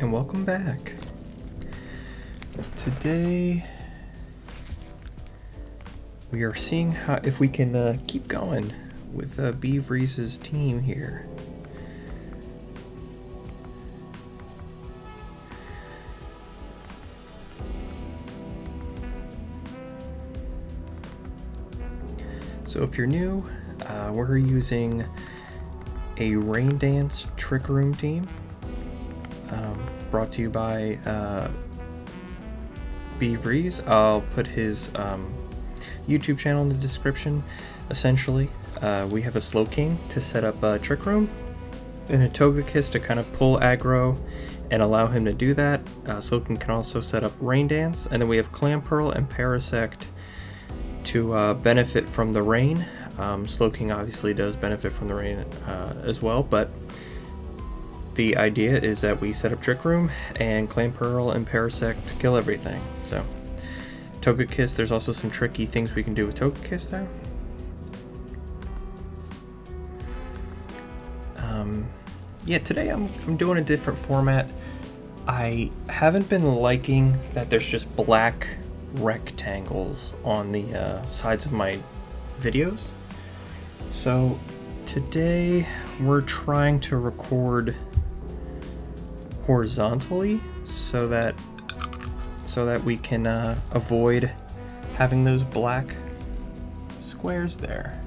and welcome back. Today we are seeing how if we can keep going with Beavreeze's team here. So if you're new, we're using a Rain Dance Trick Room team, brought to you by Beavreeze. I'll put his YouTube channel in the description. Essentially, we have a Slow King to set up a Trick Room, and a Togekiss to kind of pull aggro and allow him to do that. Slow King can also set up Rain Dance, and then we have Clamperl and Parasect to benefit from the rain. Slow King obviously does benefit from the rain as well, but the idea is that we set up Trick Room and Clamperl and Parasect kill everything. So Togekiss, there's also some tricky things we can do with Togekiss there. Yeah, today I'm doing a different format. I haven't been liking that there's just black rectangles on the sides of my videos. So today we're trying to record horizontally so that we can avoid having those black squares there.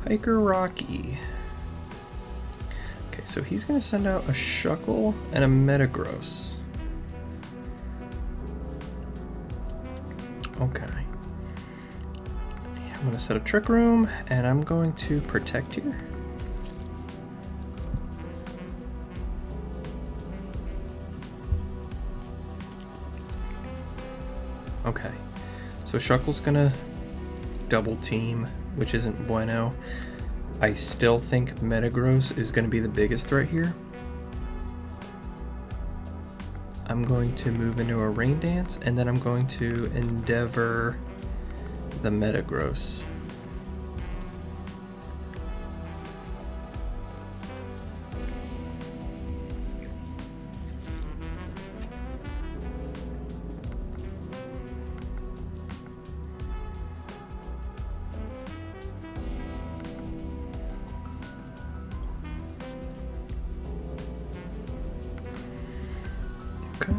Hiker Rocky. Okay, so he's going to send out a Shuckle and a Metagross. Okay. I'm going to set a Trick Room, and I'm going to protect here. Okay, so Shuckle's going to double team, which isn't bueno. I still think Metagross is going to be the biggest threat here. I'm going to move into a Rain Dance, and then I'm going to Endeavor the Metagross. Okay.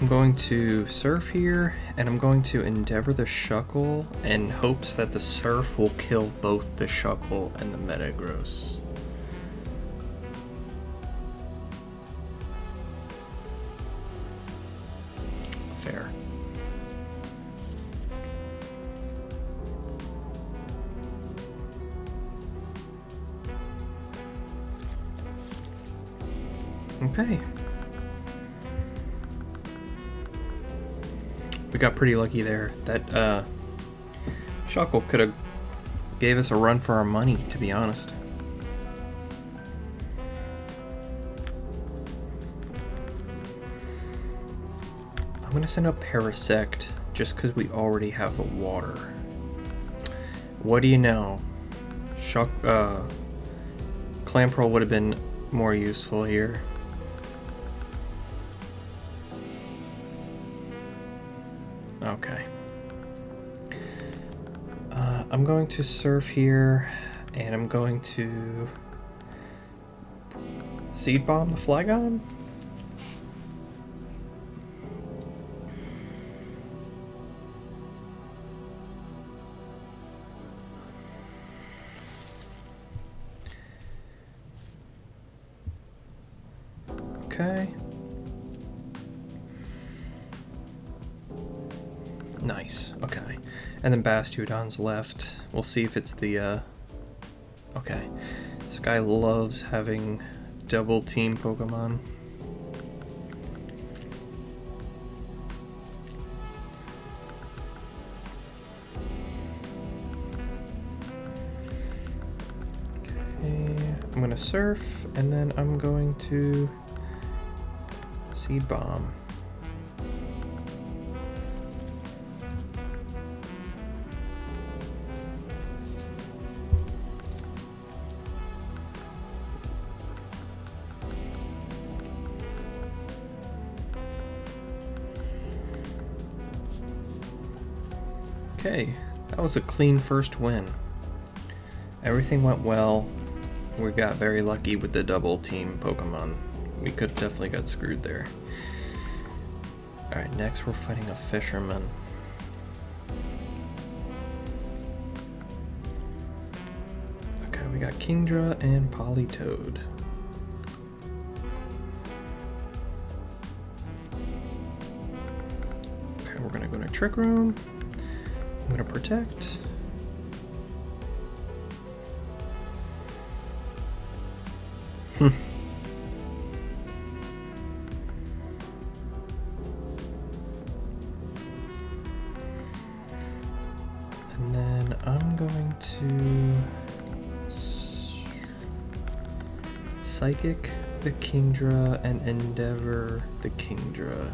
I'm going to Surf here, and I'm going to Endeavor the Shuckle in hopes that the Surf will kill both the Shuckle and the Metagross. Fair. Okay. We got pretty lucky there. That Shuckle could have gave us a run for our money, to be honest. I'm gonna send out Parasect just because we already have the water. What do you know? Clamperl would have been more useful here. Okay. I'm going to Surf here, and I'm going to Seed Bomb the Flygon. Okay. Nice. Okay. And then Bastiodon's left. We'll see if it's the Okay. This guy loves having double team Pokemon. I'm gonna surf, and then I'm going to seed bomb. Okay, that was a clean first win. Everything went well. We got very lucky with the double team Pokemon. We could definitely got screwed there. Alright, next we're fighting a fisherman. Okay, we got Kingdra and Politoed. Okay, we're gonna go to Trick Room. I'm gonna protect. And then I'm going to Psychic the Kingdra and Endeavor the Kingdra.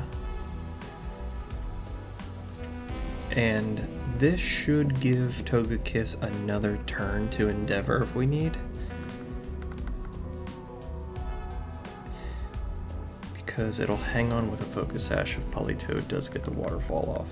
And this should give Togekiss another turn to Endeavor if we need. Because it'll hang on with a Focus Sash if Politoed does get the waterfall off.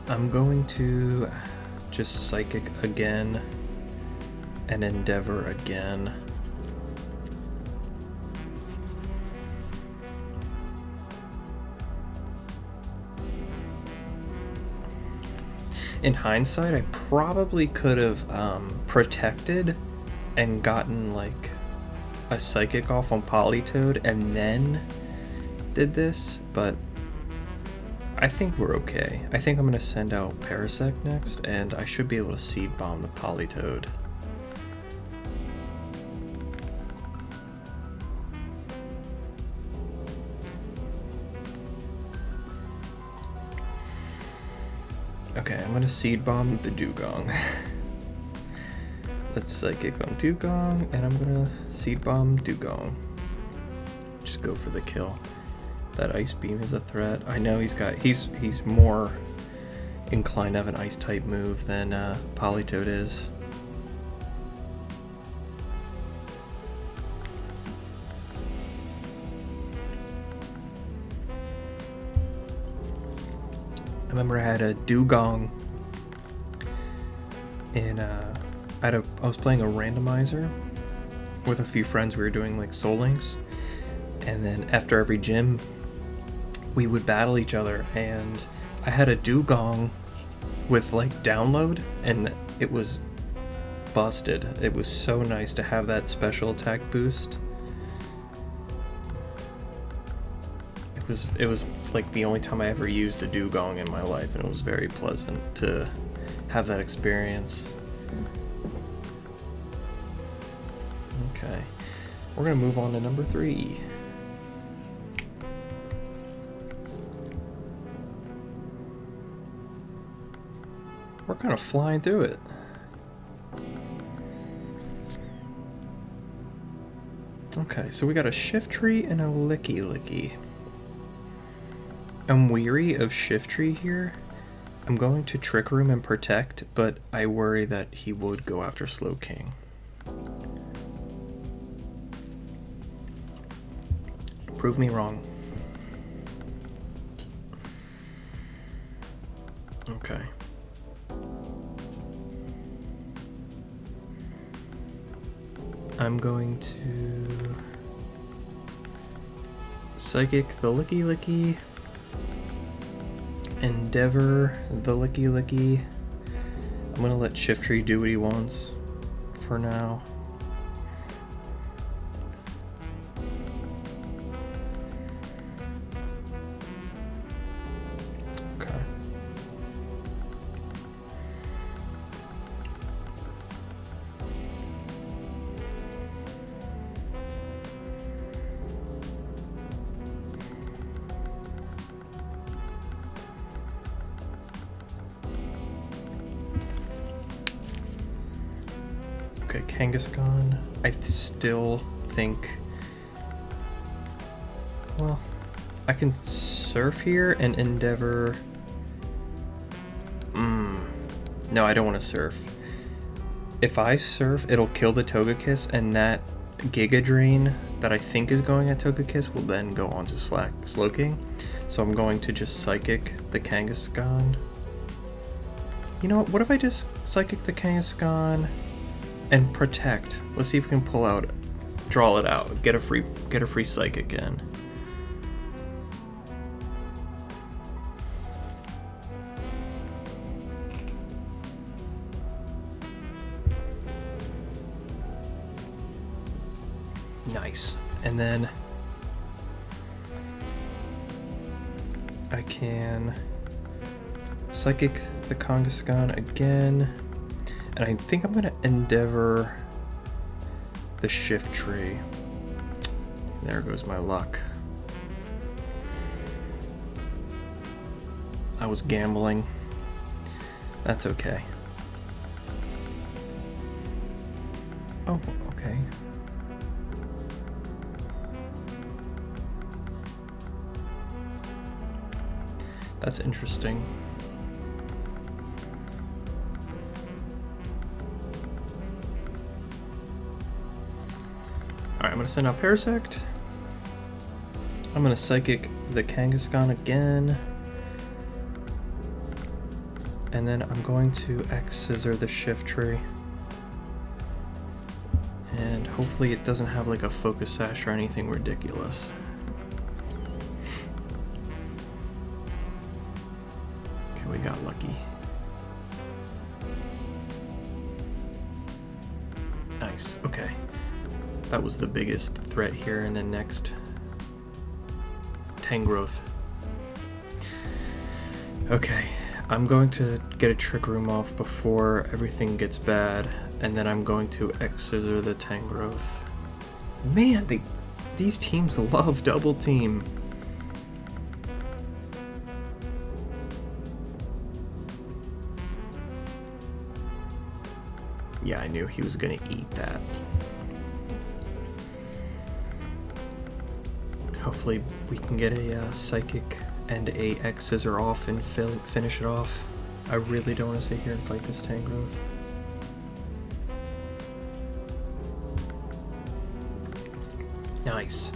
I'm going to just Psychic again and Endeavor again. In hindsight, I probably could have protected and gotten like a Psychic off on Politoed and then did this, but I think we're okay. I think I'm going to send out Parasect next, and I should be able to Seed Bomb the Politoed. Okay, I'm going to Seed Bomb the Dugong. Let's Psychic on Dugong, and I'm going to Seed Bomb Dugong. Just go for the kill. That Ice Beam is a threat. I know he's more inclined to have an Ice type move than Politoed is. I remember I had a Dugong in I was playing a randomizer with a few friends. We were doing like Soul Links, and then after every gym we would battle each other, and I had a Dugong with like download, and it was busted. It was so nice to have that special attack boost. It was like the only time I ever used a Dugong in my life, and it was very pleasant to have that experience. Okay, we're gonna move on to number 3. We're kind of flying through it. Okay, so we got a Shiftry and a Licky Licky. I'm weary of Shiftry here. I'm going to Trick Room and Protect, but I worry that he would go after Slowking. Prove me wrong. Okay. I'm going to Psychic the Licky Licky. Endeavor the Licky Licky. I'm gonna let Shiftry do what he wants for now. Okay, Kangaskhan. I still think... Well, I can surf here and Endeavor... No, I don't want to surf. If I surf, it'll kill the Togekiss, and that Giga Drain that I think is going at Togekiss will then go on to Slowking. So I'm going to just Psychic the Kangaskhan. You know what if I just Psychic the Kangaskhan and Protect? Let's see if we can pull out, draw it out, get a free Psychic in. Nice. And then I can Psychic the Kangaskhan again. And I think I'm gonna Endeavor the Shiftry. There goes my luck. I was gambling. That's okay. Oh, okay. That's interesting. Alright, I'm going to send out Parasect. I'm going to Psychic the Kangaskhan again. And then I'm going to X-Scissor the Shiftry. And hopefully it doesn't have like a Focus Sash or anything ridiculous. Okay, we got lucky. Nice, okay. That was the biggest threat here, and then next, Tangrowth. Okay, I'm going to get a Trick Room off before everything gets bad, and then I'm going to X-Scissor the Tangrowth. Man, these teams love Double Team. Yeah, I knew he was gonna eat that. Hopefully we can get a Psychic and a X-Scissor off and finish it off. I really don't want to sit here and fight this Tangrowth. Nice.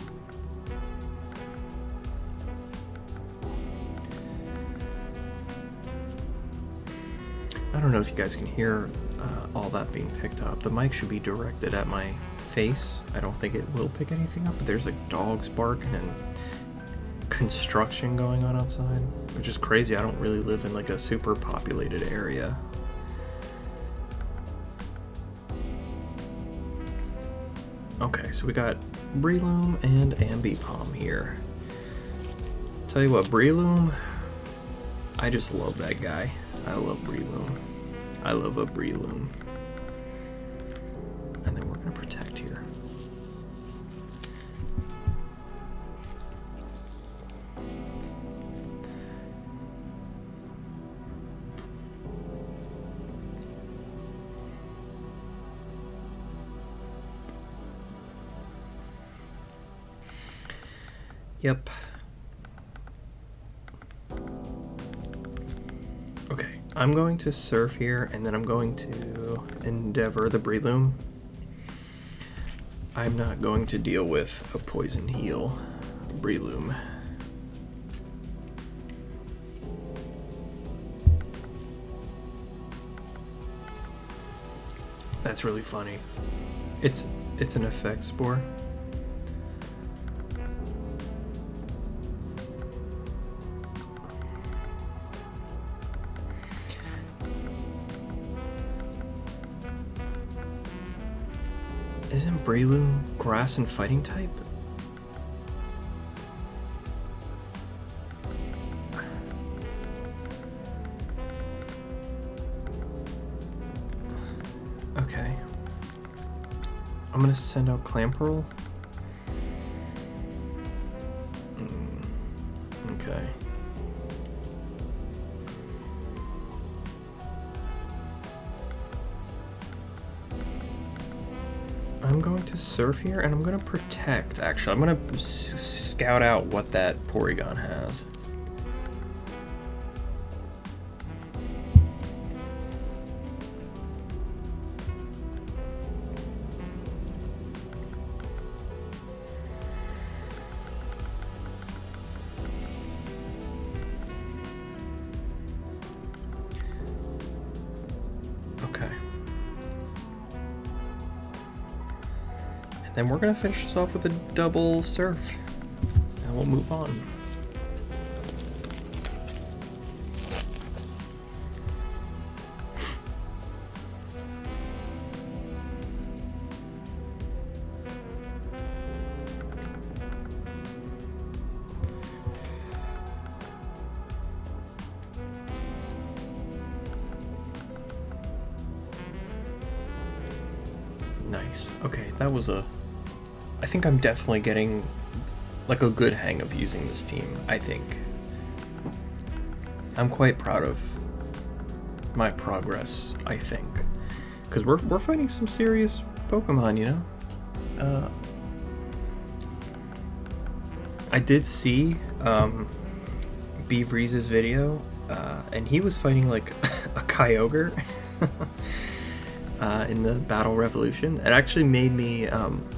I don't know if you guys can hear all that being picked up. The mic should be directed at my face. I don't think it will pick anything up, but there's like dogs barking and construction going on outside, which is crazy. I don't really live in like a super populated area. Okay, so we got Breloom and Ambipom here. Tell you what, Breloom, I just love that guy. I love Breloom. I love a Breloom. And then we're gonna Protect here. Yep. Okay, I'm going to Surf here, and then I'm going to Endeavor the Breloom. I'm not going to deal with a Poison Heal Breloom. That's really funny. It's an effect spore. Isn't Breloom grass and fighting type? Okay. I'm gonna send out Clamperl. Okay. I'm going to surf here, and I'm going to protect, actually. I'm going to scout out what that Porygon has. Okay. Then we're gonna finish this off with a double surf, and we'll move on. Nice. Okay, that was a... I think I'm definitely getting like a good hang of using this team, I think. I'm quite proud of my progress, I think. Because we're fighting some serious Pokemon, you know? I did see Beavreeze's video, and he was fighting like a Kyogre. In the Battle Revolution. It actually made me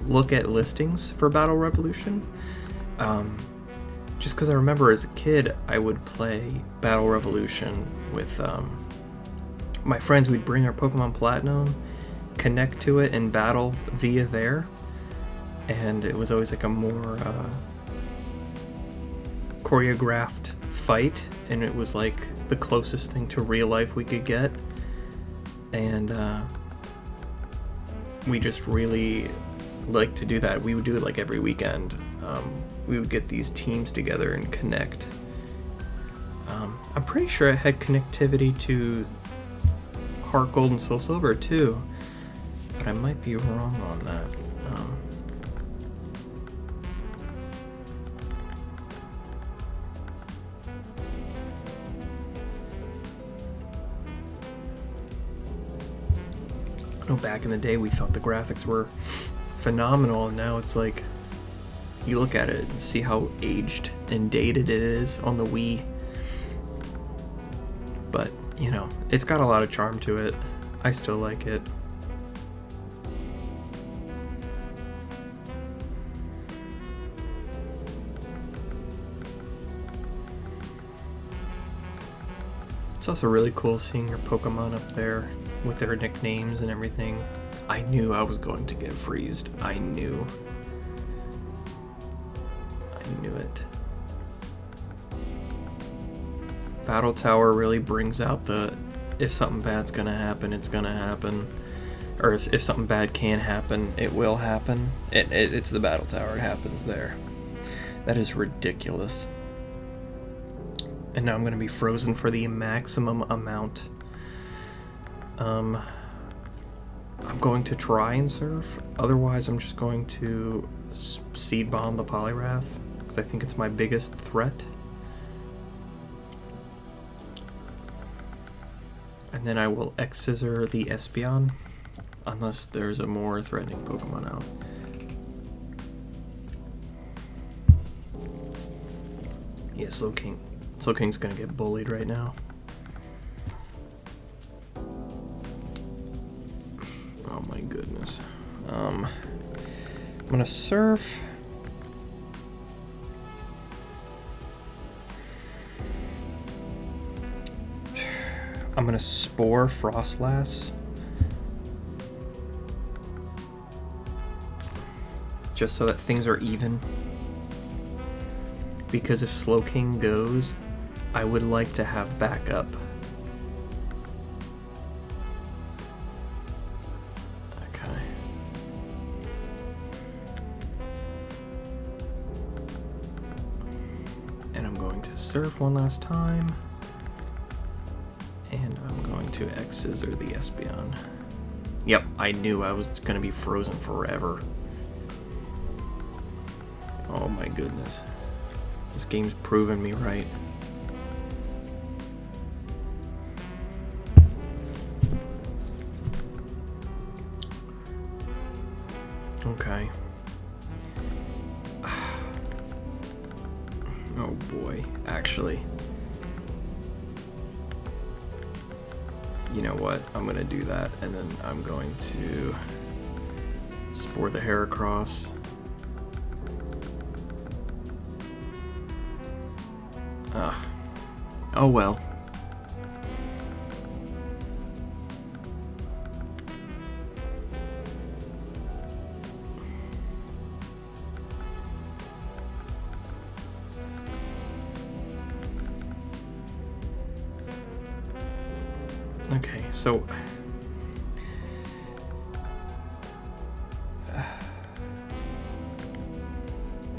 look at listings for Battle Revolution. Just because I remember as a kid, I would play Battle Revolution with my friends. We'd bring our Pokemon Platinum, connect to it, and battle via there. And it was always like a more choreographed fight, and it was like the closest thing to real life we could get. And we just really like to do that. We would do it like every weekend. We would get these teams together and connect. I'm pretty sure it had connectivity to Heart Gold and Soul Silver too, but I might be wrong on that. I know back in the day we thought the graphics were phenomenal, and now it's like you look at it and see how aged and dated it is on the Wii. But, you know, it's got a lot of charm to it. I still like it. It's also really cool seeing your Pokemon up there with their nicknames and everything. I knew I was going to get freezed. I knew it. Battle Tower really brings out the, if something bad's gonna happen, it's gonna happen. Or if something bad can happen, it will happen. It's the Battle Tower, it happens there. That is ridiculous. And now I'm gonna be frozen for the maximum amount. I'm going to try and surf. Otherwise, I'm just going to Seed Bomb the Poliwrath, because I think it's my biggest threat. And then I will X-Scissor the Espeon, unless there's a more threatening Pokemon out. Yeah, Slowking's gonna get bullied right now. Oh my goodness. I'm gonna surf. I'm gonna Spore Frostlass. Just so that things are even. Because if Slowking goes, I would like to have backup. Okay. going to surf one last time. And I'm going to X-Scissor the Espeon. Yep, I knew I was going to be frozen forever. Oh my goodness. This game's proven me right. Okay. Oh boy, actually. You know what? I'm gonna do that, and then I'm going to spore the Heracross. Oh well. Okay, so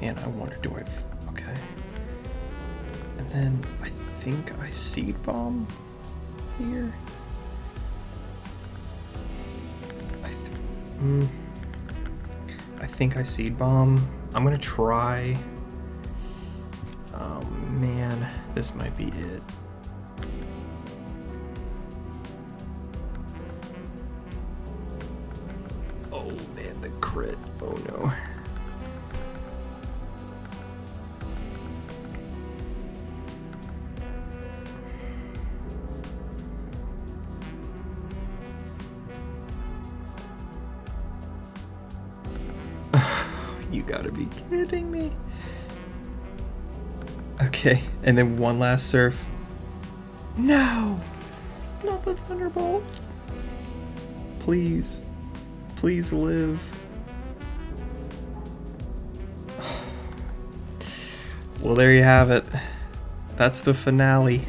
man, I wonder, do I? Okay, and then I think I Seed Bomb here. I think I Seed Bomb. I'm gonna try. Oh man, this might be it. Oh man, the crit. Oh no. You gotta be kidding me. Okay, and then one last surf. No! Not the Thunderbolt. Please. Please live. Well, there you have it. That's the finale.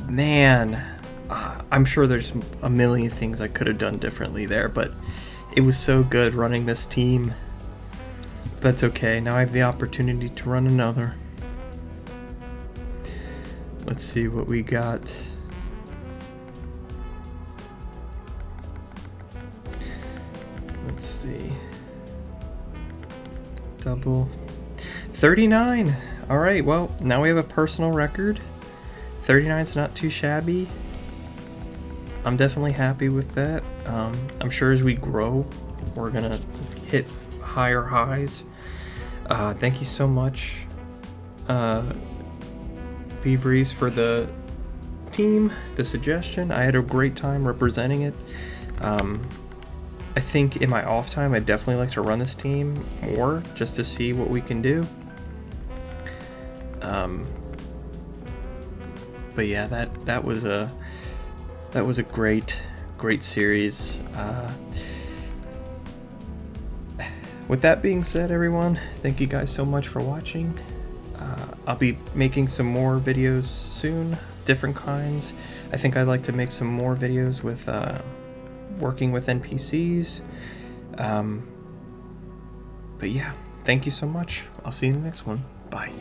Man, I'm sure there's a million things I could have done differently there, but it was so good running this team. That's okay. Now I have the opportunity to run another. Let's see what we got. Let's see. Double. 39. All right, well, now we have a personal record. 39's not too shabby. I'm definitely happy with that. I'm sure as we grow, we're gonna hit higher highs. Thank you so much, Beaveries, for the team, the suggestion. I had a great time representing it. I think in my off time, I'd definitely like to run this team more, just to see what we can do. But yeah, that was a great series. With that being said, everyone, thank you guys so much for watching. I'll be making some more videos soon, different kinds. I think I'd like to make some more videos with working with NPCs. But yeah, thank you so much. I'll see you in the next one. Bye.